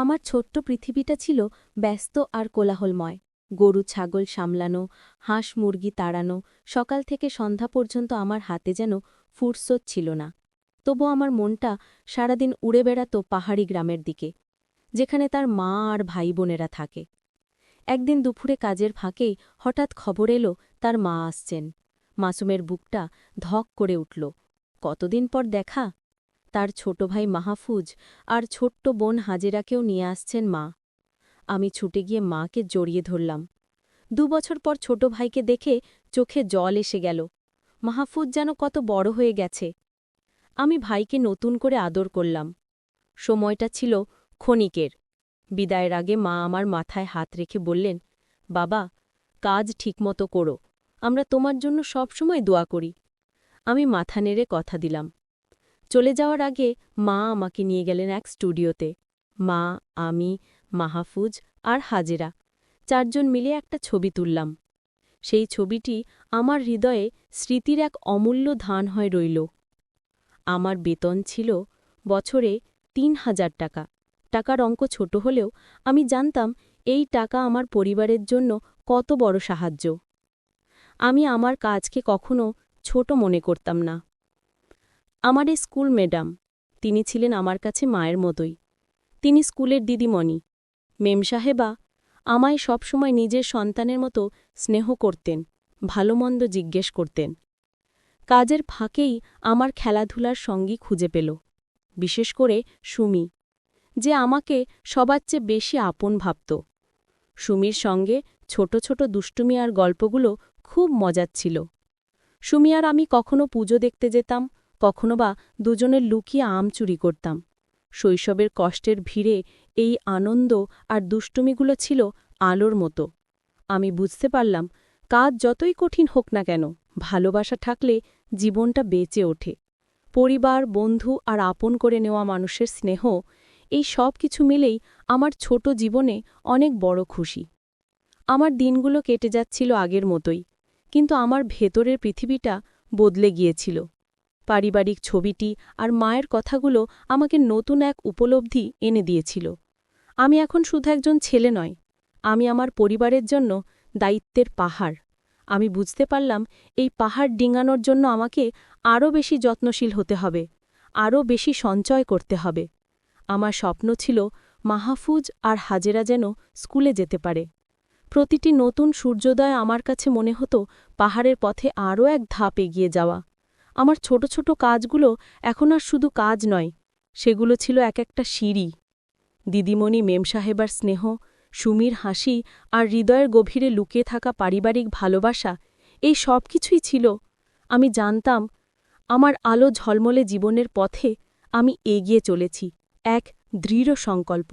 আমার ছোট্ট পৃথিবীটা ছিল ব্যস্ত আর কোলাহলময়। গরু ছাগল সামলানো, হাঁস মুরগি তাড়ানো, সকাল থেকে সন্ধ্যা পর্যন্ত আমার হাতে যেন ফুরসত ছিল না। তবু আমার মনটা সারাদিন উড়ে বেড়াত পাহাড়ি গ্রামের দিকে, যেখানে তার মা আর ভাই বোনেরা থাকে। একদিন দুপুরে কাজের ফাঁকেই হঠাৎ খবর এলো তার মা আসছেন। মাসুমের বুকটা ধক করে উঠল। কতদিন পর দেখা! তার ছোট ভাই মাহফুজ আর ছোট্ট বোন হাজেরাকেও নিয়ে আসছেন মা। আমি ছুটে গিয়ে মাকে জড়িয়ে ধরলাম। ২ বছর পর ছোট ভাইকে দেখে চোখে জল এসে গেল। মাহফুজ যেন কত বড় হয়ে গেছে। আমি ভাইকে নতুন করে আদর করলাম। সময়টা ছিল ক্ষণিকের। বিদায়ের আগে মা আমার মাথায় হাত রেখে বললেন, বাবা, কাজ ঠিকমতো করো, আমরা তোমার জন্য সবসময় দোয়া করি। আমি মাথা নেড়ে কথা দিলাম। চলে যাওয়ার আগে মা আমাকে নিয়ে গেলেন এক স্টুডিওতে। মা, আমি, মাহফুজ আর হাজেরা ৪ জন মিলে একটা ছবি তুললাম। সেই ছবিটি আমার হৃদয়ে স্মৃতির এক অমূল্য ধান হয়ে রইল। আমার বেতন ছিল বছরে ৩,০০০ টাকা। টাকার অঙ্ক ছোট হলেও আমি জানতাম এই টাকা আমার পরিবারের জন্য কত বড় সাহায্য। আমি আমার কাজকে কখনো ছোট মনে করতাম না। আমার এই স্কুল ম্যাডাম, তিনি ছিলেন আমার কাছে মায়ের মতোই। তিনি স্কুলের দিদিমণি। মেম সাহেবা আমায় সবসময় নিজের সন্তানের মতো স্নেহ করতেন, ভালোমন্দ জিজ্ঞেস করতেন। কাজের ফাঁকেই আমার খেলাধুলার সঙ্গী খুঁজে পেল, বিশেষ করে সুমি, যে আমাকে সবার চেয়ে বেশি আপন ভাবত। সুমির সঙ্গে ছোট ছোট দুষ্টুমি আর গল্পগুলো খুব মজার ছিল। সুমি আর আমি কখনো পুজো দেখতে যেতাম, কখনো বা দুজনের লুকিয়ে আম চুরি করতাম। শৈশবের কষ্টের ভিড়ে এই আনন্দ আর দুষ্টুমিগুলো ছিল আলোর মতো। আমি বুঝতে পারলাম, কাজ যতই কঠিন হোক না কেন, ভালোবাসা থাকলে জীবনটা বেঁচে ওঠে। পরিবার, বন্ধু আর আপন করে নেওয়া মানুষের স্নেহ, এই সব কিছু মিলেই আমার ছোট জীবনে অনেক বড় খুশি। আমার দিনগুলো কেটে যাচ্ছিল আগের মতোই, কিন্তু আমার ভেতরের পৃথিবীটা বদলে গিয়েছিল। পারিবারিক ছবিটি আর মায়ের কথাগুলো আমাকে নতুন এক উপলব্ধি এনে দিয়েছিল। আমি এখন শুধু একজন ছেলে নয়, আমি আমার পরিবারের জন্য দায়িত্বের পাহাড়। আমি বুঝতে পারলাম, এই পাহাড় ডিঙানোর জন্য আমাকে আরও বেশি যত্নশীল হতে হবে, আরও বেশি সঞ্চয় করতে হবে। আমার স্বপ্ন ছিল মাহফুজ আর হাজেরা যেন স্কুলে যেতে পারে। প্রতিটি নতুন সূর্যোদয় আমার কাছে মনে হতো পাহাড়ের পথে আরও এক ধাপ এগিয়ে যাওয়া। আমার ছোট ছোট কাজগুলো এখন আর শুধু কাজ নয়, সেগুলো ছিল এক একটা সিঁড়ি। দিদিমণি মেম সাহেবার স্নেহ, সুমির হাসি আর হৃদয়ের গভীরে লুকিয়ে থাকা পারিবারিক ভালোবাসা, এই সব কিছুই ছিল। আমি জানতাম, আমার আলো ঝলমলে জীবনের পথে আমি এগিয়ে চলেছি, এক দৃঢ় সংকল্প।